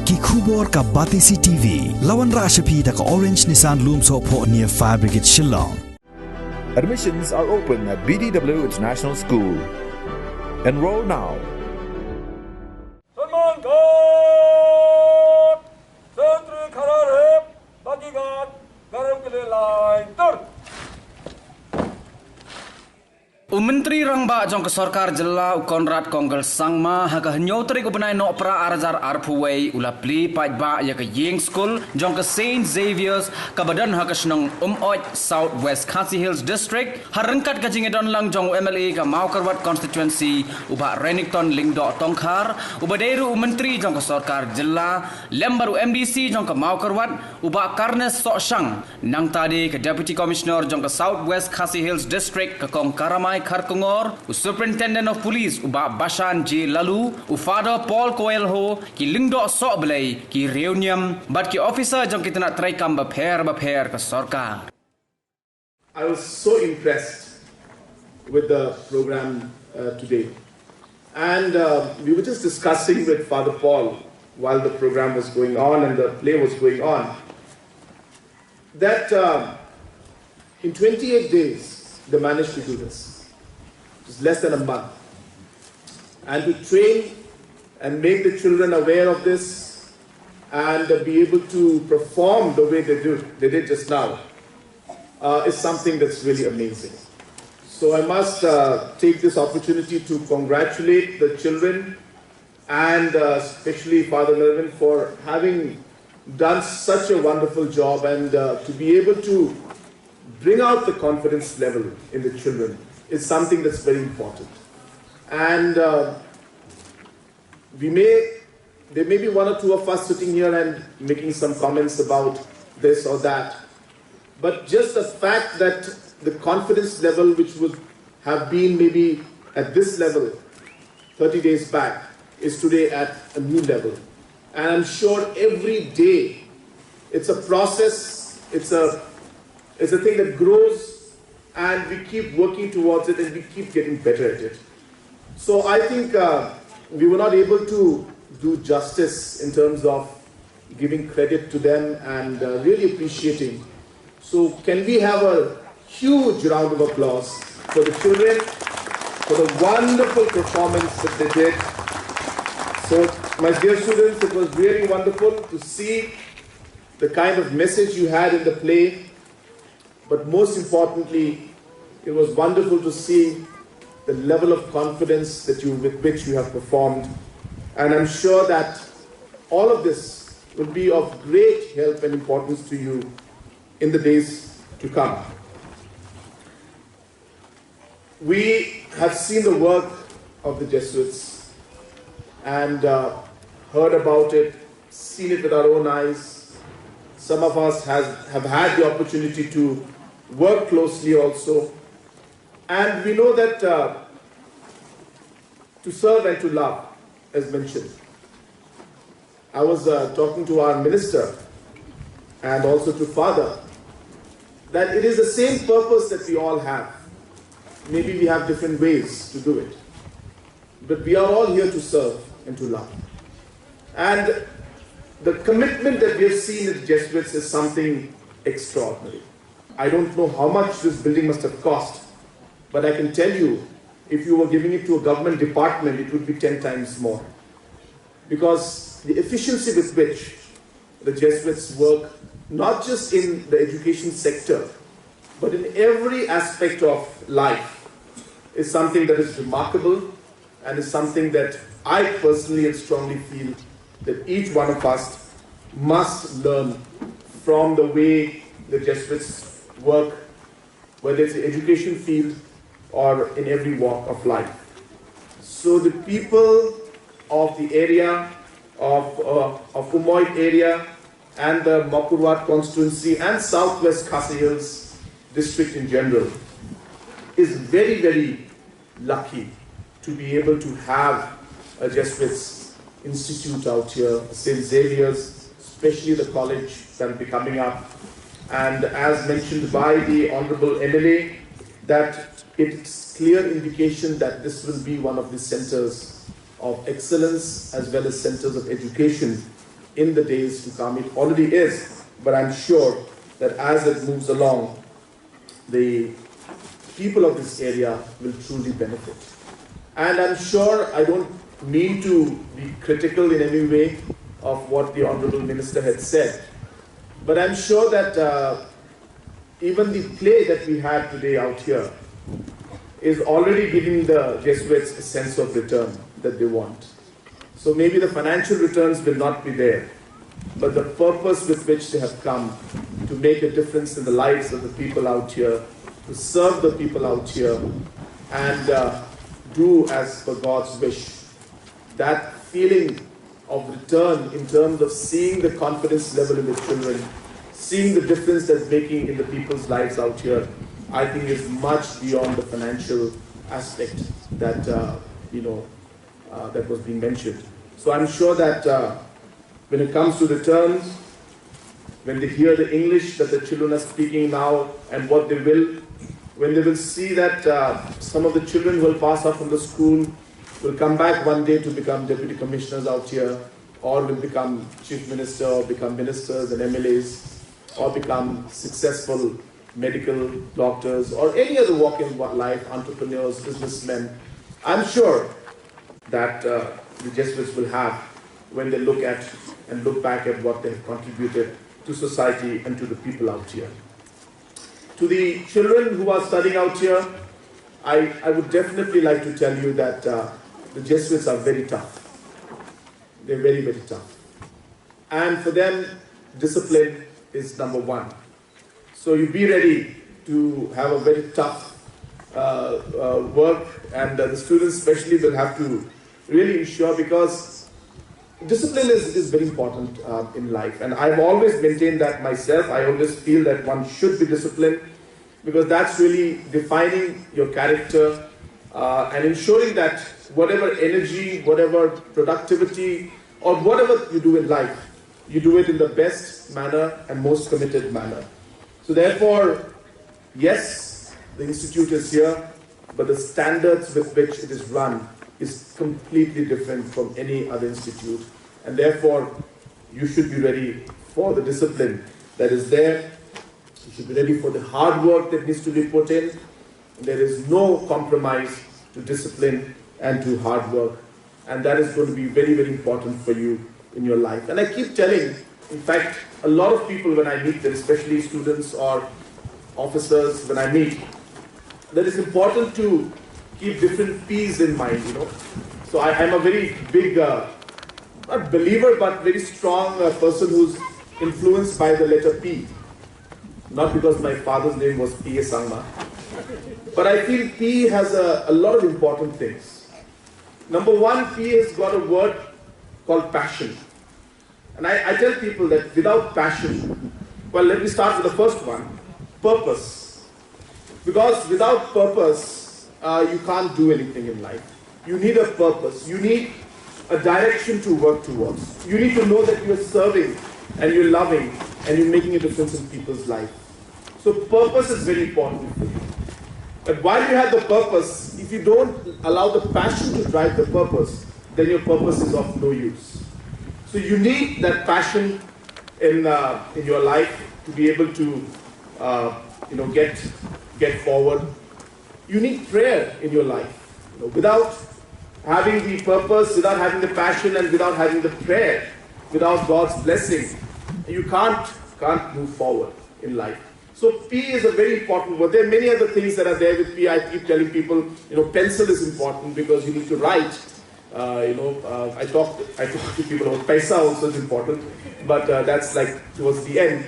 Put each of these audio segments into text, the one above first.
ki khubor ka Batisi TV lawan rashapi da ka Orange Nissan Loom Sopo near Fire Brigade Shillong. Admissions are open at BDW International School. Enroll now. Myntri Rangbah Jong ke Sarkar Jylla Konrad Konggal Sangma haka nyotri ko benai no pra arzar arpuway ula Plie ba ya ke Ïing Skul Jong ke Saint Xavier's ka badan haka snong Umoid Southwest Khasi Hills District harengkat ka jingedon lang Jong MLA ka Maukarwat constituency uba Renington Lingdo Tongkhar uba deru Myntri Jong ke Sarkar Jylla lembaru MDC Jong ke Maukarwat uba Karnes Soksang nang tadi ke Deputy Commissioner Jong ke Southwest Khasi Hills District ke Kong Karamai Kharkongor, Superintendent of Police uba Bashan J Lalu, Father Paul Coelho, ki lingdo sok belai, ki reunion, but ki officer jong kita nak try kam bapher ke sarkar. I was so impressed with the program today, and we were just discussing with Father Paul while the program was going on and the play was going on that in 28 days they managed to do this. It's less than a month. And to train and make the children aware of this and be able to perform the way they did just now is something that's really amazing. So I must take this opportunity to congratulate the children and especially Father Melvin for having done such a wonderful job and to be able to bring out the confidence level in the children is something that's very important. And there may be one or two of us sitting here and making some comments about this or that. But just the fact that the confidence level which would have been maybe at this level 30 days back is today at a new level. And I'm sure every day it's a process, it's a thing that grows, and we keep working towards it and we keep getting better at it. So I think we were not able to do justice in terms of giving credit to them and really appreciating. So can we have a huge round of applause for the children, for the wonderful performance that they did. So my dear students, it was really wonderful to see the kind of message you had in the play. But most importantly, it was wonderful to see the level of confidence with which you have performed. And I'm sure that all of this will be of great help and importance to you in the days to come. We have seen the work of the Jesuits and heard about it, seen it with our own eyes. Some of us have had the opportunity to work closely also, and we know that to serve and to love, as mentioned. I was talking to our minister and also to Father that it is the same purpose that we all have. Maybe we have different ways to do it, but we are all here to serve and to love. And the commitment that we have seen in the Jesuits is something extraordinary. I don't know how much this building must have cost, but I can tell you, if you were giving it to a government department, it would be 10 times more. Because the efficiency with which the Jesuits work, not just in the education sector, but in every aspect of life, is something that is remarkable and is something that I personally and strongly feel that each one of us must learn from the way the Jesuits work, whether it's the education field or in every walk of life. So the people of the area of Umoid area and the Maukarwat constituency and Southwest Khasi Hills district in general is very, very lucky to be able to have a Jesuits institute out here, St. Xavier's, especially the college that will be coming up. And as mentioned by the Honorable MLA, that it's clear indication that this will be one of the centers of excellence as well as centers of education in the days to come. It already is, but I'm sure that as it moves along, the people of this area will truly benefit. And I'm sure I don't mean to be critical in any way of what the Honorable Minister had said, but I'm sure that even the play that we had today out here is already giving the Jesuits a sense of return that they want. So maybe the financial returns will not be there, but the purpose with which they have come to make a difference in the lives of the people out here, to serve the people out here, and do as per God's wish. That feeling of return in terms of seeing the confidence level in the children, seeing the difference that's making in the people's lives out here, I think is much beyond the financial aspect that that was being mentioned. So I'm sure that when it comes to returns, when they hear the English that the children are speaking now and what they will, when they will see that some of the children who will pass out from the school will come back one day to become deputy commissioners out here, or will become chief minister, or become ministers and MLAs, or become successful medical doctors, or any other walk in life, entrepreneurs, businessmen. I'm sure that the Jesuits will have when they look at and look back at what they have contributed to society and to the people out here. To the children who are studying out here, I would definitely like to tell you that the Jesuits are very tough. They're very, very tough. And for them, discipline is number one. So you be ready to have a very tough work, and the students especially will have to really ensure, because discipline is very important in life. And I've always maintained that myself. I always feel that one should be disciplined, because that's really defining your character and ensuring that whatever energy, whatever productivity, or whatever you do in life, you do it in the best manner and most committed manner. So therefore, yes, the institute is here, but the standards with which it is run is completely different from any other institute. And therefore, you should be ready for the discipline that is there. You should be ready for the hard work that needs to be put in. There is no compromise to discipline and to hard work. And that is going to be very, very important for you in your life. And I keep telling, in fact, a lot of people when I meet them, especially students or officers, when I meet, that it's important to keep different P's in mind, So I'm a very big, not believer, but very strong person who's influenced by the letter P. Not because my father's name was P. Sangma. But I feel P has a lot of important things. Number one, P has got a word called passion. And I tell people that without passion, well, let me start with the first one, purpose. Because without purpose, you can't do anything in life. You need a purpose. You need a direction to work towards. You need to know that you're serving and you're loving and you're making a difference in people's life. So purpose is very important for you. But while you have the purpose, if you don't allow the passion to drive the purpose, then your purpose is of no use. So you need that passion in your life to be able to get forward. You need prayer in your life. Without having the purpose, without having the passion, and without having the prayer, without God's blessing, you can't move forward in life. So P is a very important word. There are many other things that are there with P. I keep telling people, pencil is important because you need to write. I talk to people about paisa also is important, but that's like towards the end.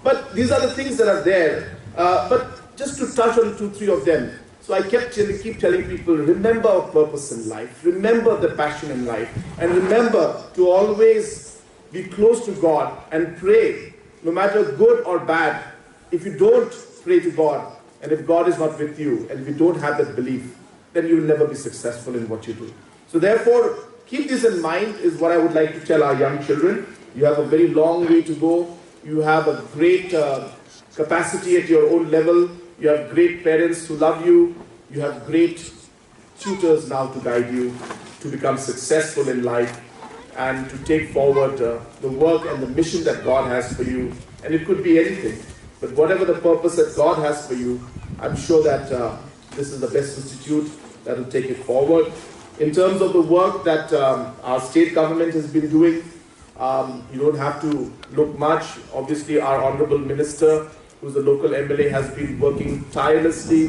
But these are the things that are there. But just to touch on 2-3 of them. So I keep telling people, remember our purpose in life, remember the passion in life, and remember to always be close to God and pray, no matter good or bad. If you don't pray to God, and if God is not with you, and if you don't have that belief, then you will never be successful in what you do. So therefore, keep this in mind is what I would like to tell our young children. You have a very long way to go. You have a great capacity at your own level. You have great parents who love you. You have great tutors now to guide you to become successful in life. and to take forward the work and the mission that God has for you. And it could be anything, but whatever the purpose that God has for you, I'm sure that this is the best institute that will take it forward. In terms of the work that our state government has been doing, you don't have to look much. Obviously, our Honorable Minister, who's a local MLA, has been working tirelessly,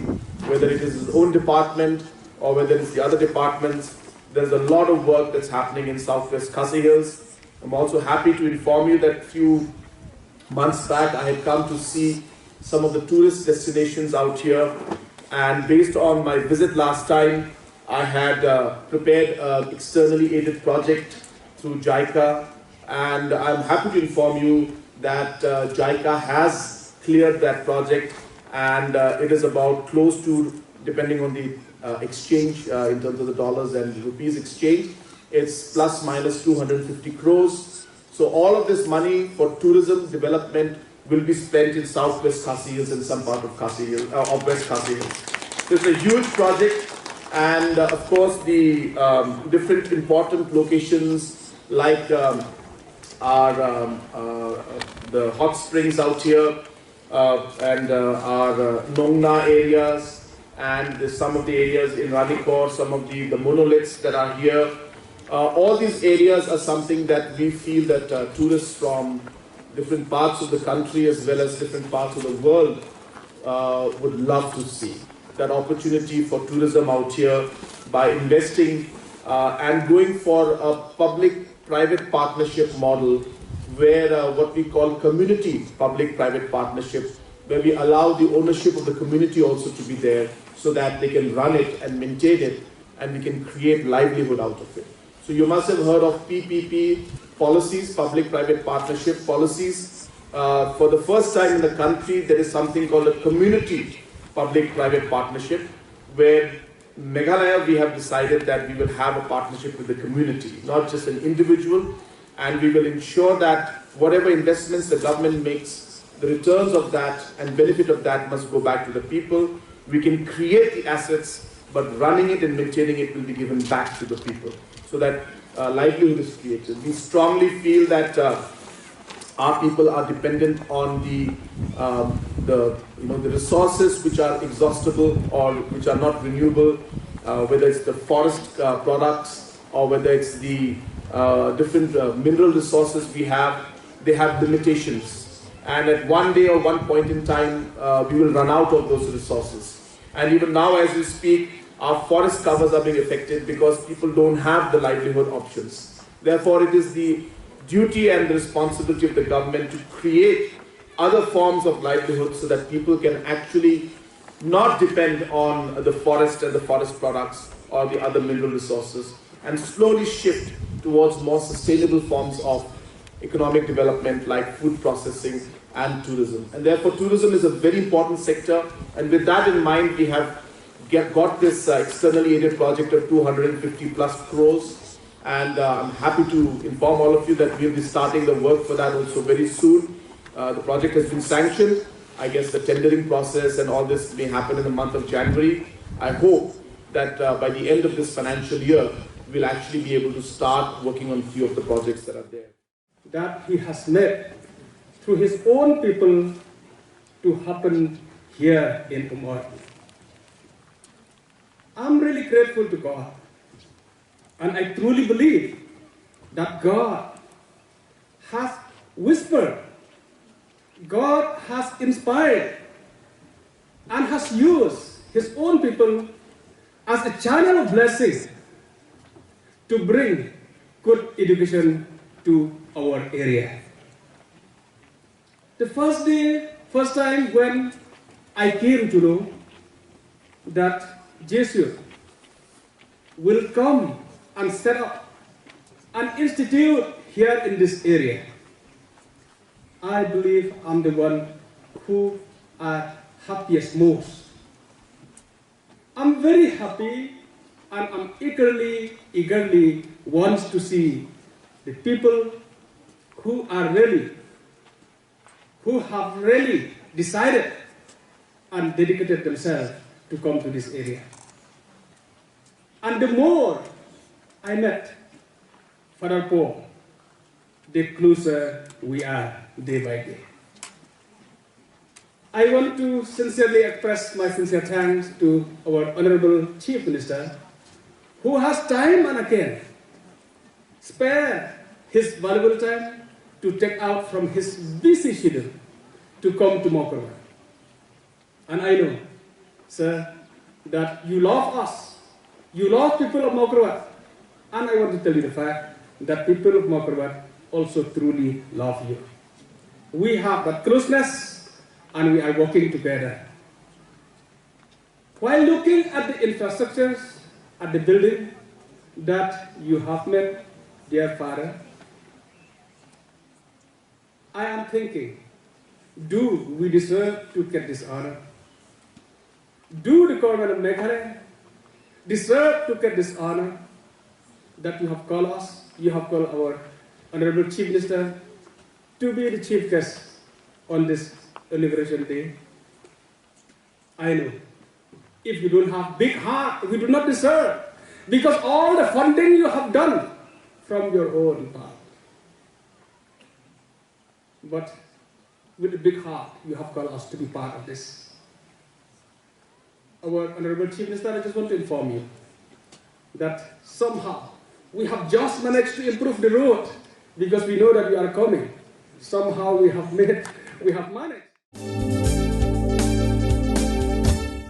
whether it is his own department or whether it's the other departments. There's a lot of work that's happening in Southwest Khasi Hills. I'm also happy to inform you that a few months back I had come to see some of the tourist destinations out here, and based on my visit last time, I had prepared an externally aided project through JICA, and I'm happy to inform you that JICA has cleared that project, and it is about close to, depending on the exchange in terms of the dollars and rupees exchange, it's plus minus 250 crores. So all of this money for tourism development will be spent in Southwest Khasi Hills and some part of Khasi Hills, of West Khasi Hills. So it's a huge project, and of course the different important locations like the hot springs out here and our Nongna areas, and some of the areas in Ranikor, some of the monoliths that are here. All these areas are something that we feel that tourists from different parts of the country as well as different parts of the world would love to see. That opportunity for tourism out here by investing and going for a public-private partnership model where what we call community public-private partnership, where we allow the ownership of the community also to be there so that they can run it and maintain it, and we can create livelihood out of it. So you must have heard of PPP policies, public-private partnership policies. For the first time in the country, there is something called a community public-private partnership, where Meghalaya, we have decided that we will have a partnership with the community, not just an individual, and we will ensure that whatever investments the government makes, the returns of that and benefit of that must go back to the people. We can create the assets, but running it and maintaining it will be given back to the people, so that livelihood is created. We strongly feel that our people are dependent on the resources which are exhaustible or which are not renewable, whether it's the forest products or whether it's the different mineral resources we have. They have limitations, and at one day or one point in time we will run out of those resources. And even now as we speak, our forest covers are being affected because people don't have the livelihood options. Therefore, it is the duty and the responsibility of the government to create other forms of livelihood so that people can actually not depend on the forest and the forest products or the other mineral resources, and slowly shift towards more sustainable forms of economic development like food processing and tourism. And therefore tourism is a very important sector, and with that in mind we have got this externally aided project of 250 plus crores, and I'm happy to inform all of you that we'll be starting the work for that also very soon. The project has been sanctioned. I guess the tendering process and all this may happen in the month of January. I hope that by the end of this financial year, we'll actually be able to start working on a few of the projects that are there. That he has made through his own people to happen here in Umoid. I'm really grateful to God, and I truly believe that God has whispered, God has inspired, and has used his own people as a channel of blessing to bring good education to our area. The first time when I came to know that Jesus will come and set up an institute here in this area, I believe I'm the one who are happiest most. I'm very happy, and I'm eagerly wants to see the people who have really decided and dedicated themselves to come to this area. And the more I met furthermore, the closer we are day by day. I want to sincerely express my sincere thanks to our Honorable Chief Minister, who has time and again spared his valuable time to take out from his busy schedule to come to Mokurwa. And I know, sir, that you love us, you love people of Mokurwa, and I want to tell you the fact that people of Mokurwa also truly love you. We have that closeness and we are working together. While looking at the infrastructures, at the building that you have made, dear Father, I am thinking, do we deserve to get this honor? Do the government of Meghalaya deserve to get this honor that you have called us, you have called our Honorable Chief Minister to be the chief guest on this inauguration day? I know, if you don't have big heart, we do not deserve, because all the funding you have done from your own part. But with a big heart, you have called us to be part of this. Our Honorable Chief Minister, I just want to inform you that somehow we have just managed to improve the road because we know that you are coming. Somehow we have managed.